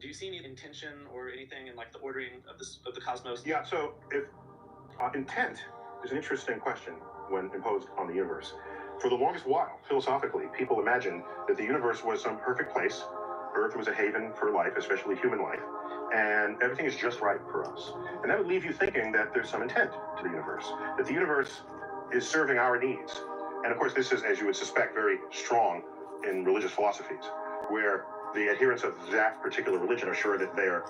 do you see any intention or anything in like the ordering of this of the cosmos? Yeah. So if intent is an interesting question when imposed on the universe. For the longest while, philosophically, people imagined that the universe was some perfect place. Earth was a haven for life, especially human life, and everything is just right for us. And that would leave you thinking that there's some intent to the universe, that the universe is serving our needs. And of course, this is, as you would suspect, very strong in religious philosophies, where the adherents of that particular religion are sure that they are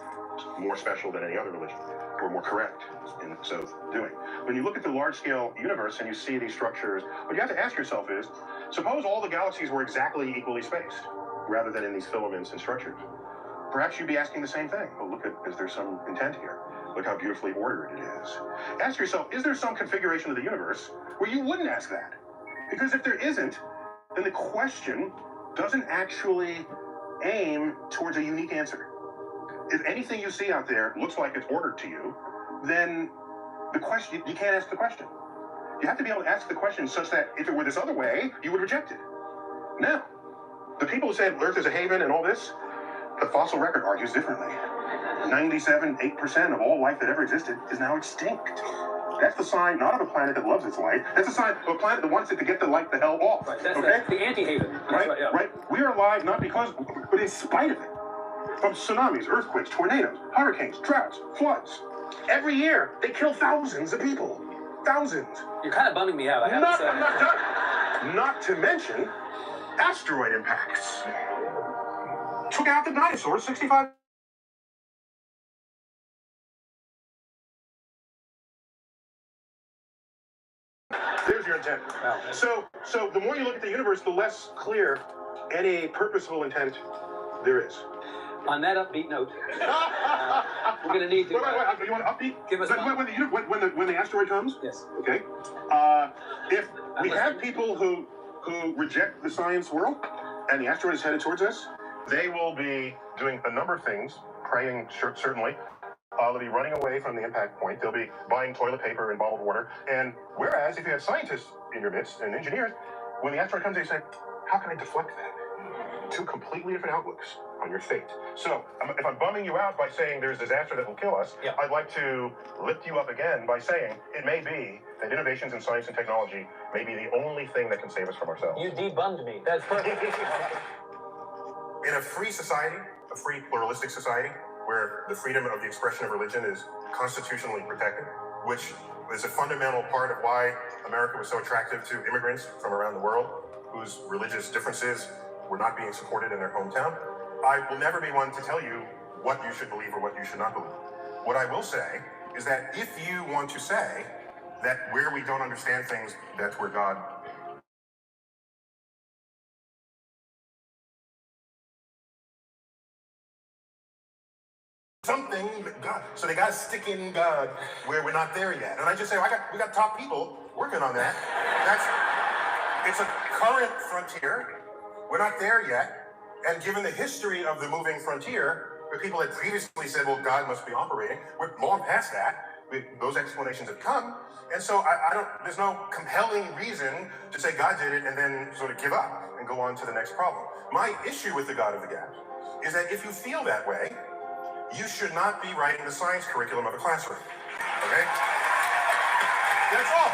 more special than any other religion, or more correct in so doing. When you look at the large-scale universe and you see these structures, what you have to ask yourself is, suppose all the galaxies were exactly equally spaced, rather than in these filaments and structures. Perhaps you'd be asking the same thing. Oh, look, is there some intent here? Look how beautifully ordered it is. Ask yourself, is there some configuration of the universe where you wouldn't ask that? Because if there isn't, then the question doesn't actually aim towards a unique answer. If anything you see out there looks like it's ordered to you, then the question, you can't ask the question. You have to be able to ask the question such that if it were this other way, you would reject it. Now, the people who say Earth is a haven and all this, the fossil record argues differently. 97.8% of all life that ever existed is now extinct. That's the sign not of a planet that loves its light. That's a sign of a planet that wants it to get the light the hell off. Right, that's okay? The anti-haven. Right, yeah. Right. We are alive not because, but in spite of it. From tsunamis, earthquakes, tornadoes, hurricanes, droughts, floods. Every year, they kill thousands of people. Thousands. You're kind of bumming me out, I have to say. I'm not done. Not to mention asteroid impacts. Took out the dinosaurs 65. There's your intent. Wow. So the more you look at the universe, the less clear any purposeful intent there is. On that upbeat note, we're going to need to. Wait. You want an upbeat? Give us when the asteroid comes? Yes. Okay. If we have people who reject the science world and the asteroid is headed towards us, they will be doing a number of things, praying certainly. They'll be running away from the impact point. They'll be buying toilet paper and bottled water. And whereas if you have scientists in your midst and engineers, when the asteroid comes, they say, how can I deflect that? Two completely different outlooks on your fate. So if I'm bumming you out by saying there's disaster that will kill us, yep. I'd like to lift you up again by saying it may be that innovations in science and technology may be the only thing that can save us from ourselves. You debummed me. That's perfect. In a free society, a free pluralistic society, where the freedom of the expression of religion is constitutionally protected, which is a fundamental part of why America was so attractive to immigrants from around the world whose religious differences were not being supported in their hometown. I will never be one to tell you what you should believe or what you should not believe. What I will say is that if you want to say that where we don't understand things, that's where God something, God. So they got to stick in God where we're not there yet. And I just say, we got top people working on that. It's a current frontier. We're not there yet. And given the history of the moving frontier, where people had previously said, well, God must be operating, we're long past that. Those explanations have come. And so there's no compelling reason to say God did it and then sort of give up and go on to the next problem. My issue with the God of the Gaps is that if you feel that way, you should not be writing the science curriculum of a classroom. Okay? That's all.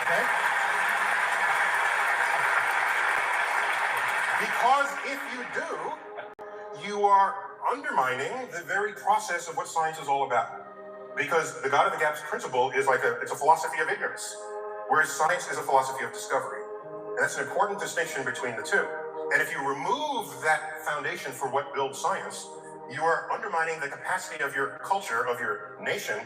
Okay? Because if you do, you are undermining the very process of what science is all about. Because the God of the Gaps principle is it's a philosophy of ignorance, whereas science is a philosophy of discovery. And that's an important distinction between the two. And if you remove that foundation for what builds science, you are undermining the capacity of your culture, of your nation,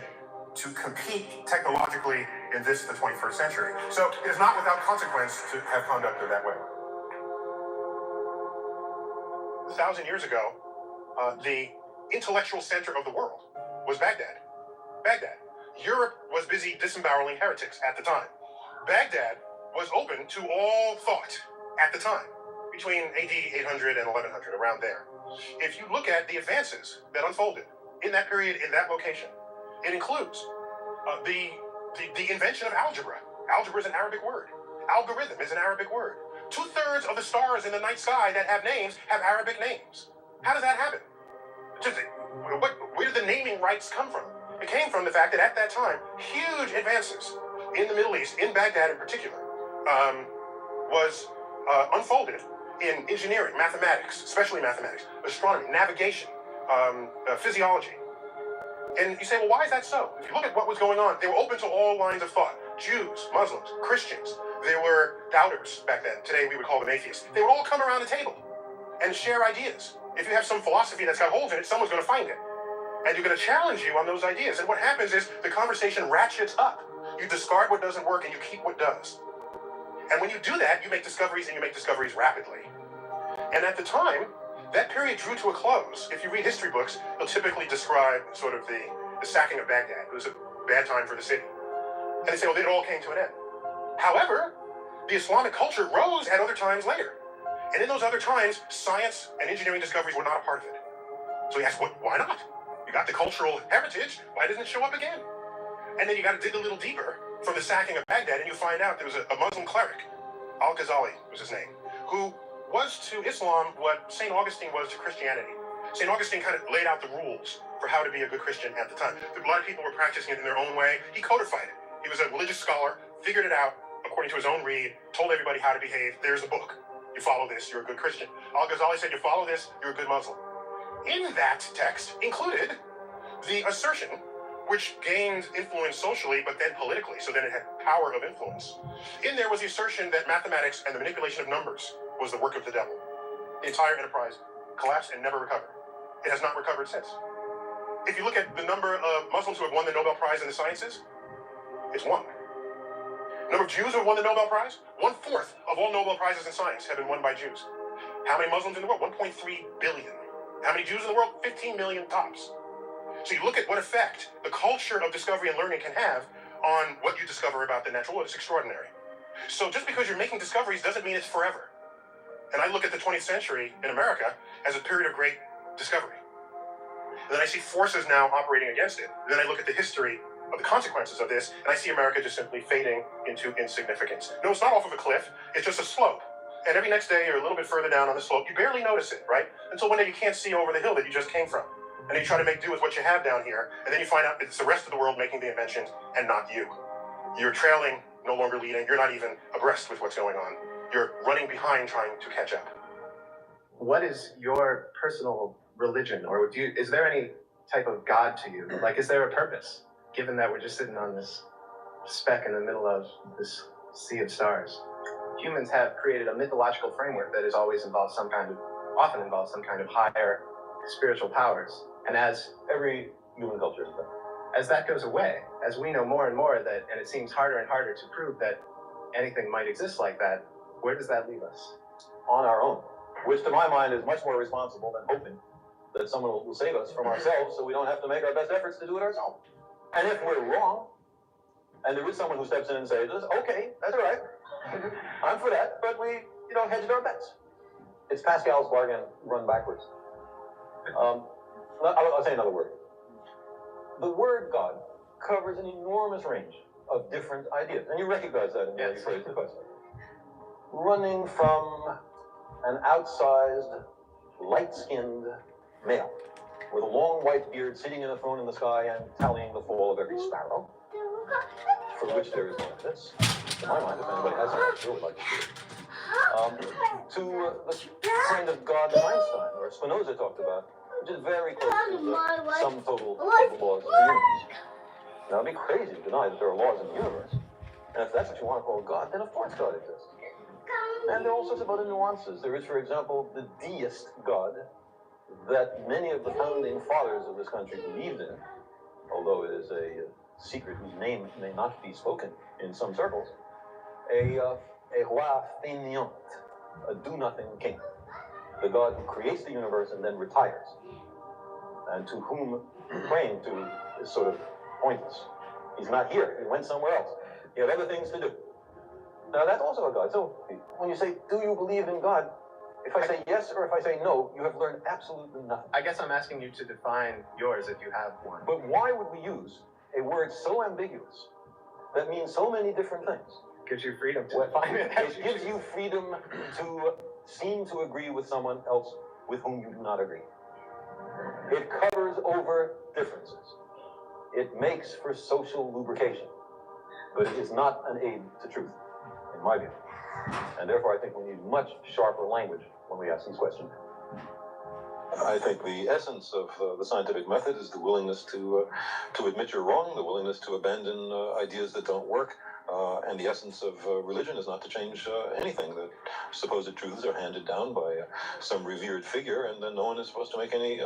to compete technologically in the 21st century. So it is not without consequence to have conduct that way. 1,000 years ago, the intellectual center of the world was Baghdad. Europe was busy disemboweling heretics at the time. Baghdad was open to all thought at the time, between AD 800 and 1100, around there. If you look at the advances that unfolded in that period, in that location, it includes the invention of algebra. Algebra is an Arabic word. Algorithm is an Arabic word. 2/3 of the stars in the night sky that have names have Arabic names. How does that happen? Where did the naming rights come from? It came from the fact that at that time, huge advances in the Middle East, in Baghdad in particular, was unfolded in engineering, mathematics, especially mathematics, astronomy, navigation, physiology. And you say, well, why is that so? If you look at what was going on, they were open to all lines of thought. Jews, Muslims, Christians. There were doubters back then. Today we would call them atheists. They would all come around the table and share ideas. If you have some philosophy that's got holes in it, someone's going to find it. And you're going to challenge you on those ideas. And what happens is the conversation ratchets up. You discard what doesn't work and you keep what does. And when you do that, you make discoveries, and you make discoveries rapidly. And at the time, that period drew to a close. If you read history books, they'll typically describe sort of the sacking of Baghdad. It was a bad time for the city. And they say, well, it all came to an end. However, the Islamic culture rose at other times later. And in those other times, science and engineering discoveries were not a part of it. So he asked, why not? You got the cultural heritage, why doesn't it show up again? And then you got to dig a little deeper from the sacking of Baghdad, and you find out there was a Muslim cleric, Al-Ghazali was his name, who was to Islam what St. Augustine was to Christianity. St. Augustine kind of laid out the rules for how to be a good Christian at the time. A lot of people were practicing it in their own way. He codified it. He was a religious scholar, figured it out according to his own read, told everybody how to behave. There's the book. You follow this, you're a good Christian. Al-Ghazali said, you follow this, you're a good Muslim. In that text included the assertion, which gained influence socially, but then politically, so then it had power of influence. In there was the assertion that mathematics and the manipulation of numbers was the work of the devil. The entire enterprise collapsed and never recovered. It has not recovered since. If you look at the number of Muslims who have won the Nobel Prize in the sciences, it's one. The number of Jews who have won the Nobel Prize, 1/4 of all Nobel Prizes in science have been won by Jews. How many Muslims in the world? 1.3 billion. How many Jews in the world? 15 million tops. So you look at what effect the culture of discovery and learning can have on what you discover about the natural world. It's extraordinary. So just because you're making discoveries doesn't mean it's forever. And I look at the 20th century in America as a period of great discovery. And then I see forces now operating against it. And then I look at the history of the consequences of this, and I see America just simply fading into insignificance. No, it's not off of a cliff. It's just a slope. And every next day you're a little bit further down on the slope. You barely notice it, right? Until one day you can't see over the hill that you just came from. And then you try to make do with what you have down here, and then you find out it's the rest of the world making the inventions and not you. You're trailing, no longer leading. You're not even abreast with what's going on. You're running behind trying to catch up. What is your personal religion, or is there any type of God to you? Like, is there a purpose, given that we're just sitting on this speck in the middle of this sea of stars? Humans have created a mythological framework that has always involved often involves some kind of higher spiritual powers. And as every human culture is as that goes away, as we know more and more that, and it seems harder and harder to prove that anything might exist like that, where does that leave us? on our own, which to my mind is much more responsible than hoping that someone will save us from ourselves so we don't have to make our best efforts to do it ourselves. And if we're wrong, and there is someone who steps in and says, okay, that's all right, I'm for that, but we, hedged our bets. It's Pascal's bargain run backwards. I'll say another word. The word God covers an enormous range of different ideas, and you recognize that in the way you phrase the question. Running from an outsized, light-skinned male with a long white beard sitting in a throne in the sky and tallying the fall of every sparrow, for which there is no evidence, to my mind, if anybody has something I'd really like to see it, to the kind of God that Einstein or Spinoza talked about, which is very close to the sum total of the laws of the universe. Now, it'd be crazy to deny that there are laws in the universe. And if that's what you want to call God, then of course God exists. And there are all sorts of other nuances. There is, for example, the deist God that many of the founding fathers of this country believed in, although it is a secret whose name may not be spoken in some circles, a roi fainéant, a do-nothing king, the God who creates the universe and then retires, and to whom praying to is sort of pointless. He's not here. He went somewhere else. He had other things to do. Now, that's also a God. So when you say, do you believe in God? If I say yes or if I say no, you have learned absolutely nothing. I guess I'm asking you to define yours if you have one. But why would we use a word so ambiguous that means so many different things? Gives you freedom to define it. It gives you freedom to seem to agree with someone else with whom you do not agree. It covers over differences. It makes for social lubrication, but it is not an aid to truth, in my view. And therefore, I think we need much sharper language when we ask these questions. I think the essence of the scientific method is the willingness to admit you're wrong, the willingness to abandon ideas that don't work, and the essence of religion is not to change anything. That supposed truths are handed down by some revered figure, and then no one is supposed to make any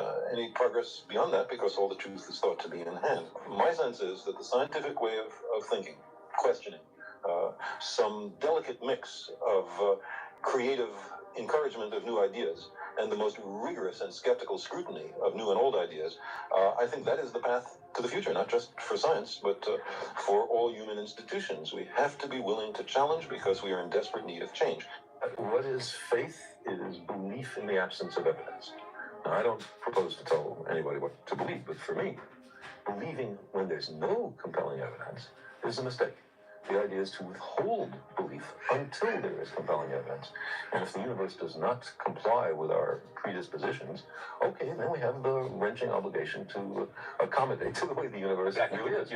progress beyond that because all the truth is thought to be in hand. My sense is that the scientific way of thinking, questioning, some delicate mix of creative encouragement of new ideas and the most rigorous and skeptical scrutiny of new and old ideas, I think that is the path to the future, not just for science, but for all human institutions. We have to be willing to challenge because we are in desperate need of change. What is faith? It is belief in the absence of evidence. Now, I don't propose to tell anybody what to believe, but for me, believing when there's no compelling evidence is a mistake. The idea is to withhold belief until there is compelling evidence. And if the universe does not comply with our predispositions, okay, then we have the wrenching obligation to accommodate to the way the universe really is.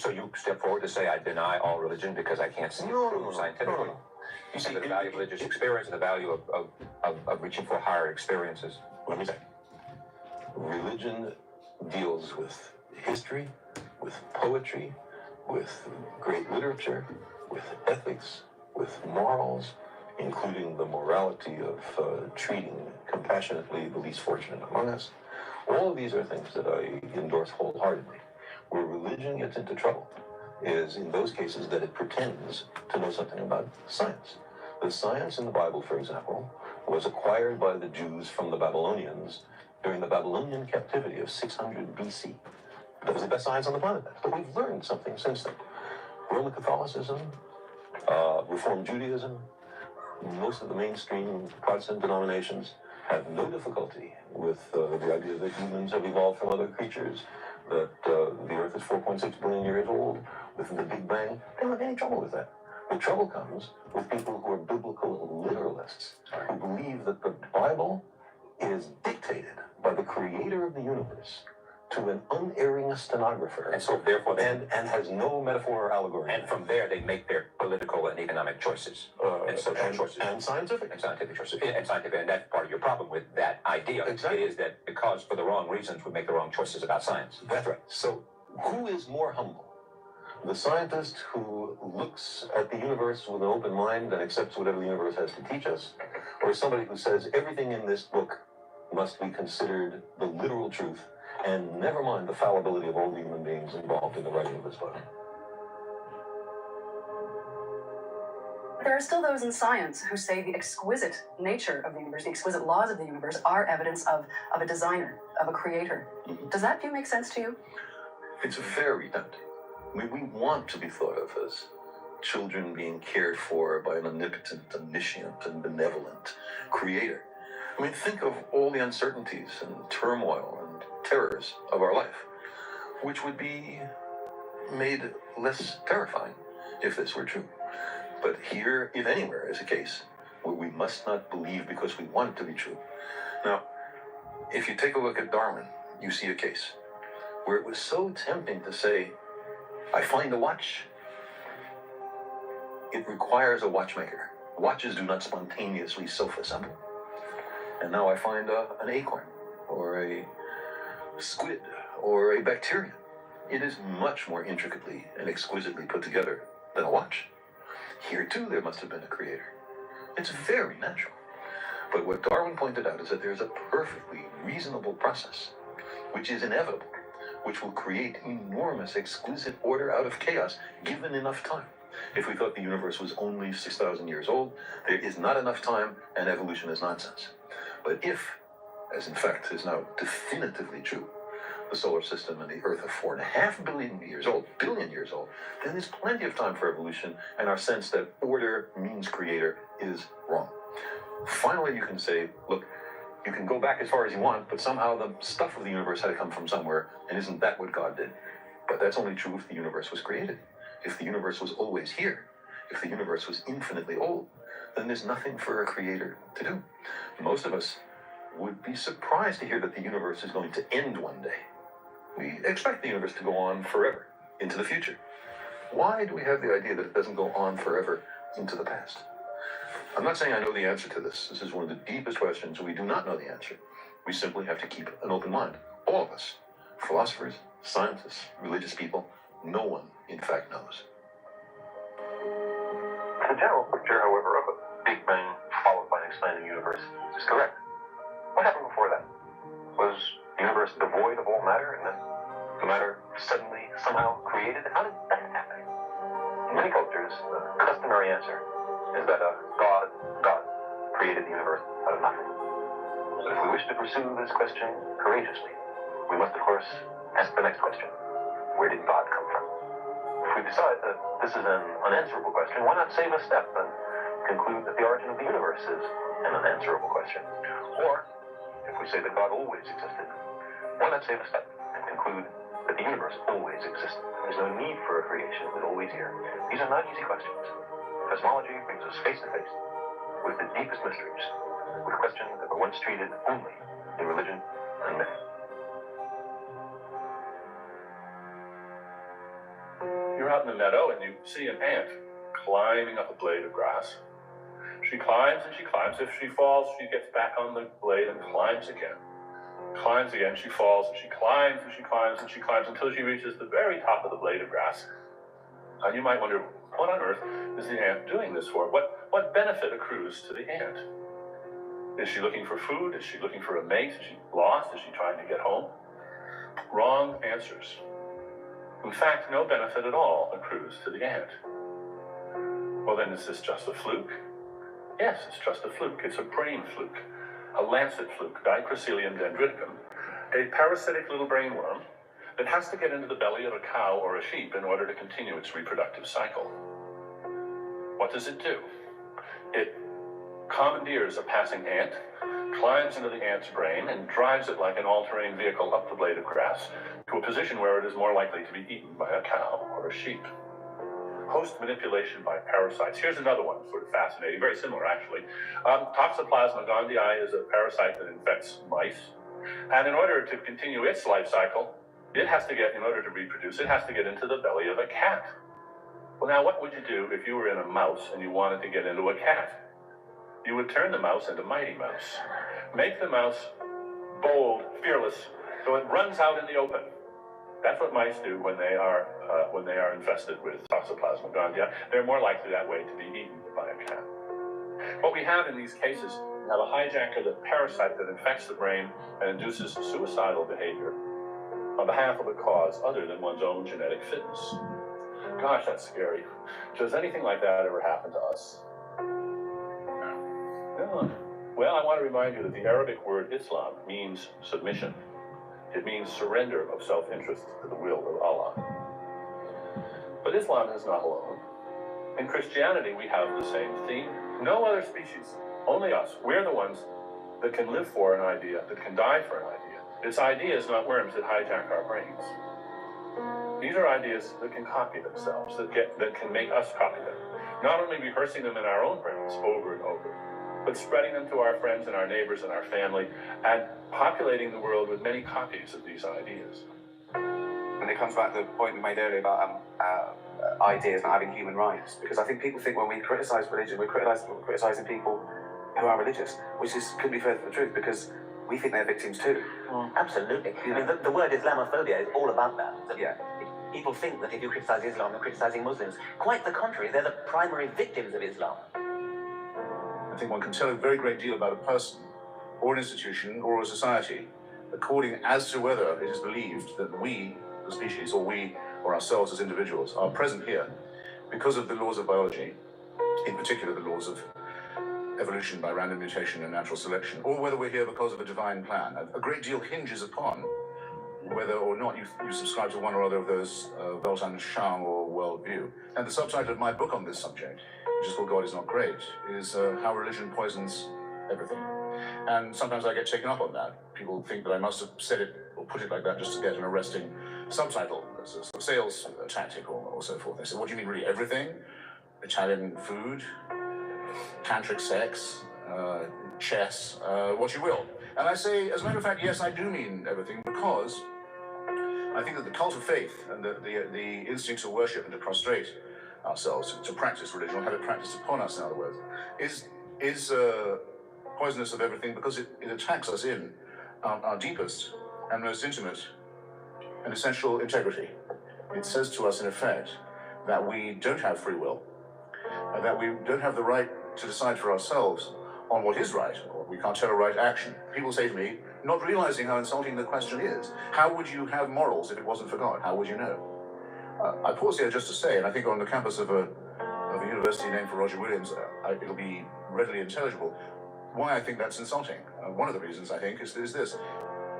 So you step forward to say, I deny all religion because I can't see it proved scientifically? No. You see the value of religious experience and the value of reaching for higher experiences. Let me say, religion deals with history, with poetry, with great literature, with ethics, with morals, including the morality of treating compassionately the least fortunate among us. All of these are things that I endorse wholeheartedly. Where religion gets into trouble is in those cases that it pretends to know something about science. The science in the Bible, for example, was acquired by the Jews from the Babylonians during the Babylonian captivity of 600 BC. That was the best science on the planet. But we've learned something since then. Roman Catholicism, Reformed Judaism, most of the mainstream Protestant denominations have no difficulty with the idea that humans have evolved from other creatures, that the Earth is 4.6 billion years old, with the Big Bang. They don't have any trouble with that. The trouble comes with people who are biblical literalists, who believe that the Bible is dictated by the creator of the universe to an unerring stenographer, And so therefore they, and has no metaphor or allegory. and from there they make their political and economic choices, and social choices. And scientific. And scientific choices. And scientific, and that's part of your problem with that idea. Exactly. It is that because for the wrong reasons we make the wrong choices about science. That's right. So who is more humble? The scientist who looks at the universe with an open mind and accepts whatever the universe has to teach us, or somebody who says everything in this book must be considered the literal truth, and never mind the fallibility of all the human beings involved in the writing of this book? There are still those in science who say the exquisite nature of the universe, the exquisite laws of the universe, are evidence of a designer, of a creator. Mm-hmm. Does that view make sense to you? It's very tempting. We want to be thought of as children being cared for by an omnipotent, omniscient, and benevolent creator. I mean, think of all the uncertainties and turmoil and terrors of our life, which would be made less terrifying if this were true. But here, if anywhere, is a case where we must not believe because we want it to be true. Now, if you take a look at Darwin, you see a case where it was so tempting to say, I find a watch. It requires a watchmaker. Watches do not spontaneously self-assemble. And now I find an acorn, or a squid, or a bacterium. It is much more intricately and exquisitely put together than a watch. Here too there must have been a creator. It's very natural. But what Darwin pointed out is that there's a perfectly reasonable process, which is inevitable, which will create enormous, exquisite order out of chaos, given enough time. If we thought the universe was only 6,000 years old, there is not enough time, and evolution is nonsense. But if, as in fact is now definitively true, the solar system and the Earth are 4.5 billion years old, then there's plenty of time for evolution, and our sense that order means creator is wrong. Finally, you can say, look, you can go back as far as you want, but somehow the stuff of the universe had to come from somewhere, and isn't that what God did? But that's only true if the universe was created. If the universe was always here, if the universe was infinitely old, then there's nothing for a creator to do. Most of us would be surprised to hear that the universe is going to end one day. We expect the universe to go on forever into the future. Why do we have the idea that it doesn't go on forever into the past? I'm not saying I know the answer to this. This is one of the deepest questions. We do not know the answer. We simply have to keep an open mind. All of us, philosophers, scientists, religious people, no one, in fact, knows. The general picture, however, of a Big Bang followed by an expanding universe is correct. What happened before that? Was the universe devoid of all matter and then the matter suddenly somehow created? How did that happen? In many cultures, the customary answer is that God created the universe out of nothing. But if we wish to pursue this question courageously, we must, of course, ask the next question. Where did God come from? If we decide that this is an unanswerable question, why not save a step and conclude that the origin of the universe is an unanswerable question? Or, if we say that God always existed, why not save a step and conclude that the universe always existed? There's no need for a creation, it was always here. These are not easy questions. Cosmology brings us face to face with the deepest mysteries, with questions that were once treated only in religion and myth. You're out in the meadow and you see an ant climbing up a blade of grass. She climbs and she climbs. If she falls, she gets back on the blade and climbs again. Climbs again, she falls, and she climbs and she climbs and she climbs until she reaches the very top of the blade of grass. And you might wonder, what on earth is the ant doing this for? What benefit accrues to the ant? Is she looking for food? Is she looking for a mate? Is she lost? Is she trying to get home? Wrong answers. In fact, no benefit at all accrues to the ant. Well, then, is this just a fluke? Yes, it's just a fluke. It's a brain fluke, a lancet fluke, Dicrocelium dendriticum, a parasitic little brain worm that has to get into the belly of a cow or a sheep in order to continue its reproductive cycle. What does it do? It commandeers a passing ant, climbs into the ant's brain, and drives it like an all-terrain vehicle up the blade of grass to a position where it is more likely to be eaten by a cow or a sheep. Host manipulation by parasites. Here's another one, sort of fascinating, very similar actually. Toxoplasma gondii is a parasite that infects mice, and in order to continue its life cycle, it has to get, in order to reproduce, it has to get into the belly of a cat. Well, now, what would you do if you were in a mouse and you wanted to get into a cat? You would turn the mouse into Mighty Mouse. Make the mouse bold, fearless, so it runs out in the open. That's what mice do when they are infested with Toxoplasma gondii. They're more likely that way to be eaten by a cat. What we have in these cases, we have a hijacker, the parasite that infects the brain and induces suicidal behavior on behalf of a cause other than one's own genetic fitness. Gosh, that's scary. Does anything like that ever happen to us? No. Well, I want to remind you that the Arabic word Islam means submission. It means surrender of self-interest to the will of Allah. But Islam is not alone. In Christianity, we have the same theme. No other species, only us. We're the ones that can live for an idea, that can die for an idea. It's ideas, not worms, that hijack our brains. These are ideas that can copy themselves, that can make us copy them. Not only rehearsing them in our own brains over and over, but spreading them to our friends and our neighbors and our family, and populating the world with many copies of these ideas. And it comes back to the point we made earlier about ideas not having human rights, because I think people think when we criticise religion, we're criticising people who are religious, which could be further from the truth, because we think they're victims too. Absolutely. I mean, the word Islamophobia is all about that. Yeah. People think that if you criticise Islam, you're criticising Muslims. Quite the contrary, they're the primary victims of Islam. I think one can tell a very great deal about a person, or an institution, or a society, according as to whether it is believed that we, the species, or we, or ourselves as individuals, are present here because of the laws of biology, in particular the laws of evolution by random mutation and natural selection, or whether we're here because of a divine plan. A great deal hinges upon whether or not you subscribe to one or other of those Weltanschauung or worldview. And the subtitle of my book on this subject, which is called God is Not Great, is How Religion Poisons Everything. And sometimes I get taken up on that. People think that I must have said it or put it like that just to get an arresting subtitle, as a sort of sales tactic or so forth. They say, what do you mean, really? Everything? Italian food? Tantric sex? chess, what you will. And I say, as a matter of fact, yes, I do mean everything, because I think that the cult of faith and the instinct to worship and to prostrate ourselves, to practice religion, or have it practiced upon us, in other words, is poisonous of everything, because it attacks us in our deepest and most intimate and essential integrity. It says to us, in effect, that we don't have free will, that we don't have the right to decide for ourselves on what is right, or we can't tell a right action. People say to me, not realizing how insulting the question is, how would you have morals if it wasn't for God? How would you know? I pause here just to say, and I think on the campus of a university named for Roger Williams, it'll be readily intelligible, why I think that's insulting. One of the reasons, I think, is this.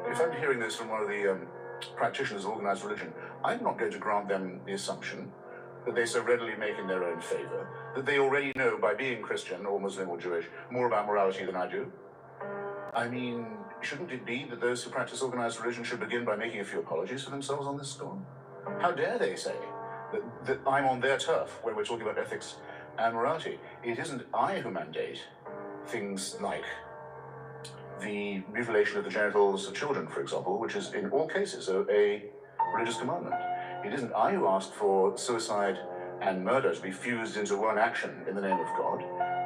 If I'm hearing this from one of the practitioners of organized religion, I'm not going to grant them the assumption that they so readily make in their own favor, that they already know, by being Christian or Muslim or Jewish, more about morality than I do. I mean, shouldn't it be that those who practice organized religion should begin by making a few apologies for themselves on this score? How dare they say that I'm on their turf when we're talking about ethics and morality? It isn't I who mandate things like the mutilation of the genitals of children, for example, which is in all cases a religious commandment. It isn't I who asked for suicide and murder to be fused into one action in the name of God.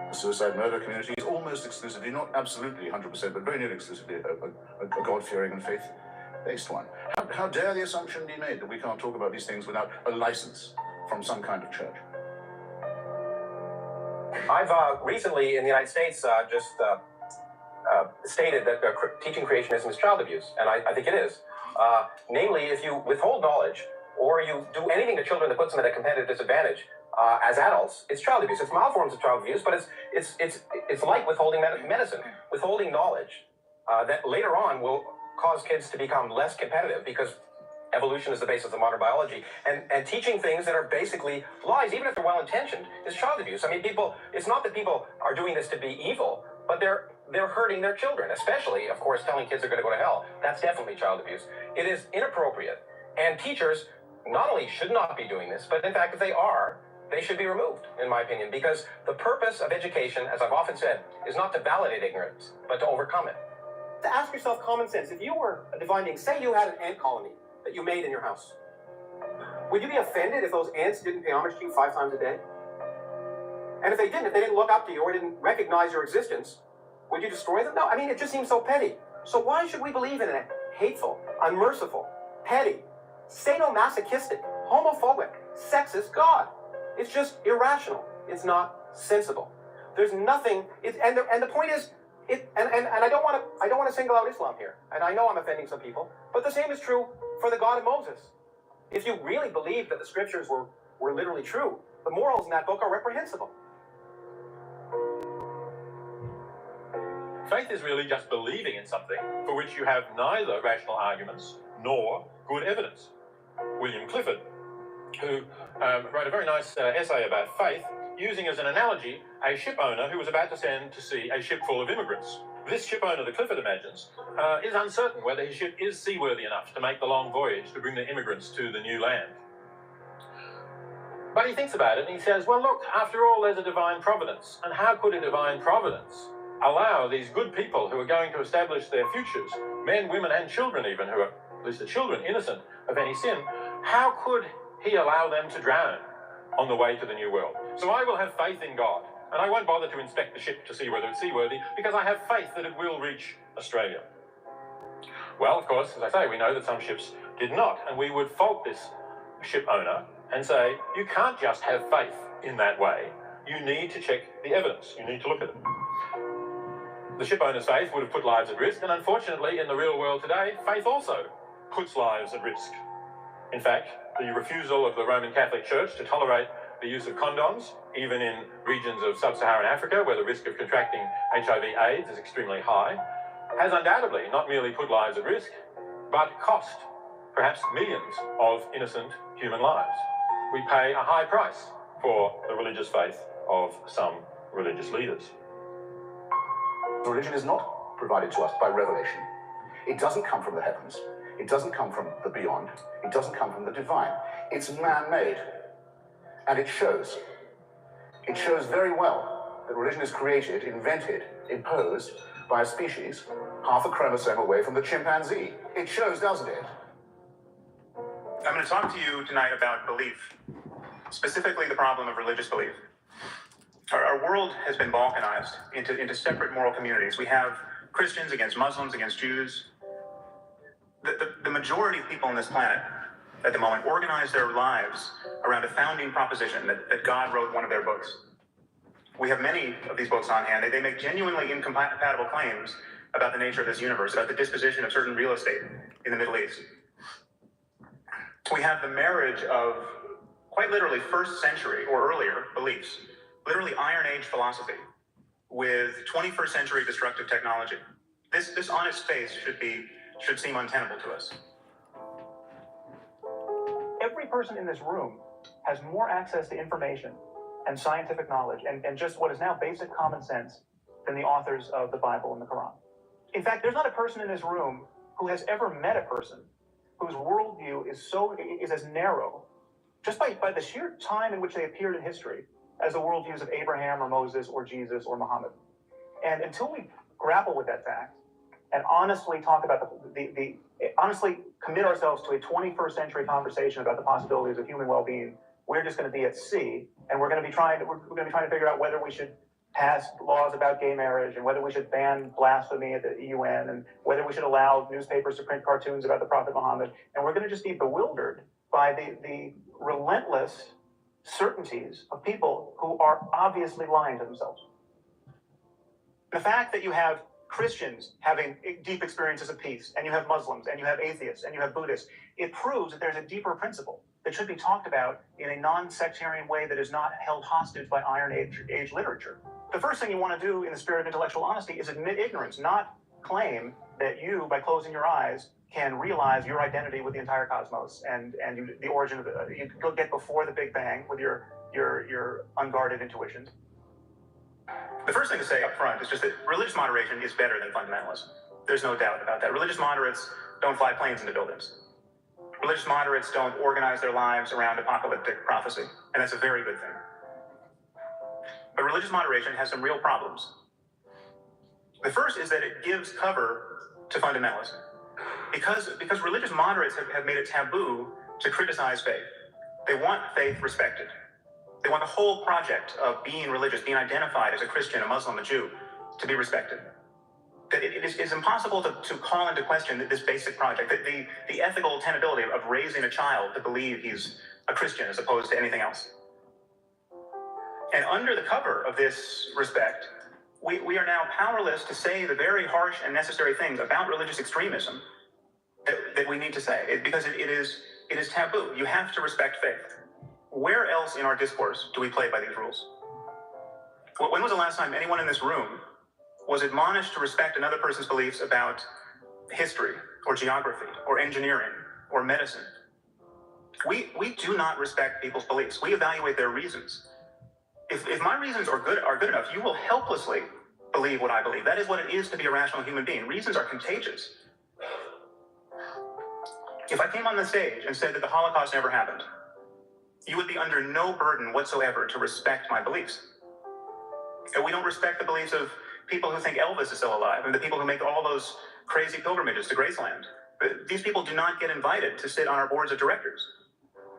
The suicide-murder community is almost exclusively, not absolutely 100%, but very nearly exclusively a God-fearing and faith-based one. How dare the assumption be made that we can't talk about these things without a license from some kind of church? I've recently in the United States stated that teaching creationism is child abuse, and I think it is. Namely, if you withhold knowledge or you do anything to children that puts them at a competitive disadvantage as adults, it's child abuse. It's mild forms of child abuse, but it's like withholding medicine, withholding knowledge that later on will cause kids to become less competitive because evolution is the basis of modern biology, and teaching things that are basically lies, even if they're well-intentioned, is child abuse. I mean, it's not that people are doing this to be evil, but they're hurting their children, especially, of course, telling kids they're going to go to hell. That's definitely child abuse. It is inappropriate, and teachers not only should not be doing this, but in fact, if they are, they should be removed, in my opinion, because the purpose of education, as I've often said, is not to validate ignorance, but to overcome it. To ask yourself common sense, if you were a divine being, say you had an ant colony that you made in your house, would you be offended if those ants didn't pay homage to you 5 times a day? And if they didn't look up to you or didn't recognize your existence, would you destroy them? No, I mean, it just seems so petty. So why should we believe in a hateful, unmerciful, petty, sadomasochistic, homophobic, sexist God? It's just irrational. It's not sensible. There's nothing. And the point is, and I don't want to single out Islam here. And I know I'm offending some people, but the same is true for the God of Moses. If you really believe that the scriptures were literally true, the morals in that book are reprehensible. Faith is really just believing in something for which you have neither rational arguments nor good evidence. William Clifford, who wrote a very nice essay about faith, using as an analogy a ship owner who was about to send to sea a ship full of immigrants. This ship owner that Clifford imagines is uncertain whether his ship is seaworthy enough to make the long voyage to bring the immigrants to the new land. But he thinks about it and he says, well, look, after all, there's a divine providence. And how could a divine providence allow these good people who are going to establish their futures, men, women, and children even, who are, at least the children, innocent of any sin, how could he allow them to drown on the way to the new world? So I will have faith in God, and I won't bother to inspect the ship to see whether it's seaworthy, because I have faith that it will reach Australia. Well, of course, as I say, we know that some ships did not, and we would fault this ship owner and say, you can't just have faith in that way. You need to check the evidence. You need to look at it. The ship owner's faith would have put lives at risk, and unfortunately, in the real world today, faith also puts lives at risk. In fact, the refusal of the Roman Catholic Church to tolerate the use of condoms, even in regions of sub-Saharan Africa where the risk of contracting HIV/AIDS is extremely high, has undoubtedly not merely put lives at risk, but cost perhaps millions of innocent human lives. We pay a high price for the religious faith of some religious leaders. Religion is not provided to us by revelation. It doesn't come from the heavens. It doesn't come from the beyond. It doesn't come from the divine. It's man-made. And it shows. It shows very well that religion is created, invented, imposed by a species half a chromosome away from the chimpanzee. It shows, doesn't it? I'm going to talk to you tonight about belief, specifically the problem of religious belief. Our world has been balkanized into separate moral communities. We have Christians against Muslims, against Jews. The majority of people on this planet at the moment organize their lives around a founding proposition that God wrote one of their books. We have many of these books on hand. They make genuinely incompatible claims about the nature of this universe, about the disposition of certain real estate in the Middle East. We have the marriage of quite literally first century or earlier beliefs, literally Iron Age philosophy, with 21st century destructive technology. This on its face should seem untenable to us. Every person in this room has more access to information and scientific knowledge and just what is now basic common sense than the authors of the Bible and the Quran. In fact, there's not a person in this room who has ever met a person whose worldview is as narrow, just by the sheer time in which they appeared in history, as the worldviews of Abraham or Moses or Jesus or Muhammad. And until we grapple with that fact and honestly talk about honestly commit ourselves to a 21st century conversation about the possibilities of human well-being, we're just going to be at sea, and we're going to be trying to figure out whether we should pass laws about gay marriage and whether we should ban blasphemy at the UN and whether we should allow newspapers to print cartoons about the Prophet Muhammad. And we're going to just be bewildered by the relentless certainties of people who are obviously lying to themselves. The fact that you have Christians having deep experiences of peace, and you have Muslims, and you have atheists, and you have Buddhists, it proves that there's a deeper principle that should be talked about in a non-sectarian way that is not held hostage by Iron Age literature. The first thing you want to do in the spirit of intellectual honesty is admit ignorance, not claim that you, by closing your eyes, can realize your identity with the entire cosmos and the origin of it. You can get before the Big Bang with your unguarded intuitions. The first thing to say up front is just that religious moderation is better than fundamentalism. There's no doubt about that. Religious moderates don't fly planes into buildings. Religious moderates don't organize their lives around apocalyptic prophecy, and that's a very good thing. But religious moderation has some real problems. The first is that it gives cover to fundamentalism. Because religious moderates have made it taboo to criticize faith. They want faith respected. They want the whole project of being religious, being identified as a Christian, a Muslim, a Jew, to be respected. That it's impossible to call into question this basic project, that the ethical tenability of raising a child to believe he's a Christian as opposed to anything else. And under the cover of this respect, we are now powerless to say the very harsh and necessary things about religious extremism that we need to say, because it is taboo. You have to respect faith. Where else in our discourse do we play by these rules? When was the last time anyone in this room was admonished to respect another person's beliefs about history or geography or engineering or medicine? We do not respect people's beliefs. We evaluate their reasons. If my reasons are good enough, you will helplessly believe what I believe. That is what it is to be a rational human being. Reasons are contagious. If I came on the stage and said that the Holocaust never happened, you would be under no burden whatsoever to respect my beliefs. And we don't respect the beliefs of people who think Elvis is still alive and the people who make all those crazy pilgrimages to Graceland. These people do not get invited to sit on our boards of directors.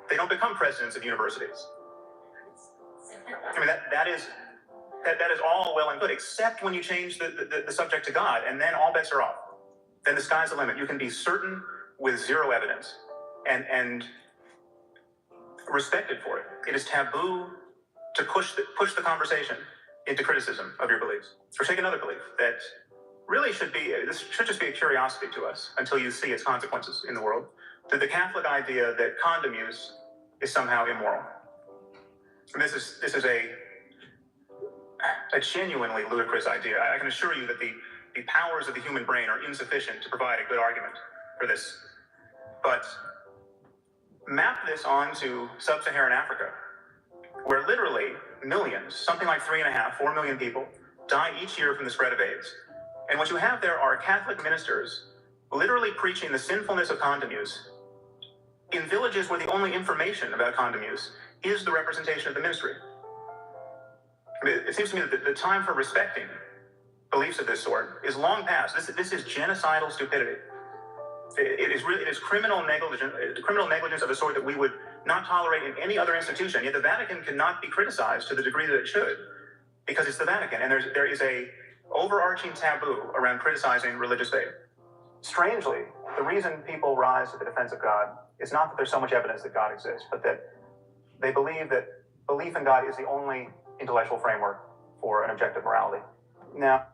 They don't become presidents of universities. I mean, that is all well and good, except when you change the subject to God, and then all bets are off. Then the sky's the limit. You can be certain with zero evidence and respected for it. It is taboo to push the conversation into criticism of your beliefs. Or take another belief that really this should just be a curiosity to us until you see its consequences in the world. The Catholic idea that condom use is somehow immoral. And this is a genuinely ludicrous idea. I can assure you that the powers of the human brain are insufficient to provide a good argument for this. But map this onto sub-Saharan Africa, where literally millions, something like 3.5, 4 million people, die each year from the spread of AIDS. And what you have there are Catholic ministers literally preaching the sinfulness of condom use in villages where the only information about condom use is the representation of the ministry. I mean, it seems to me that the time for respecting beliefs of this sort is long past. This is genocidal stupidity. It is criminal negligence of a sort that we would not tolerate in any other institution. Yet the Vatican cannot be criticized to the degree that it should, because it's the Vatican, and there is a overarching taboo around criticizing religious faith. Strangely, the reason people rise to the defense of God is not that there's so much evidence that God exists, but that they believe that belief in God is the only intellectual framework for an objective morality. Now,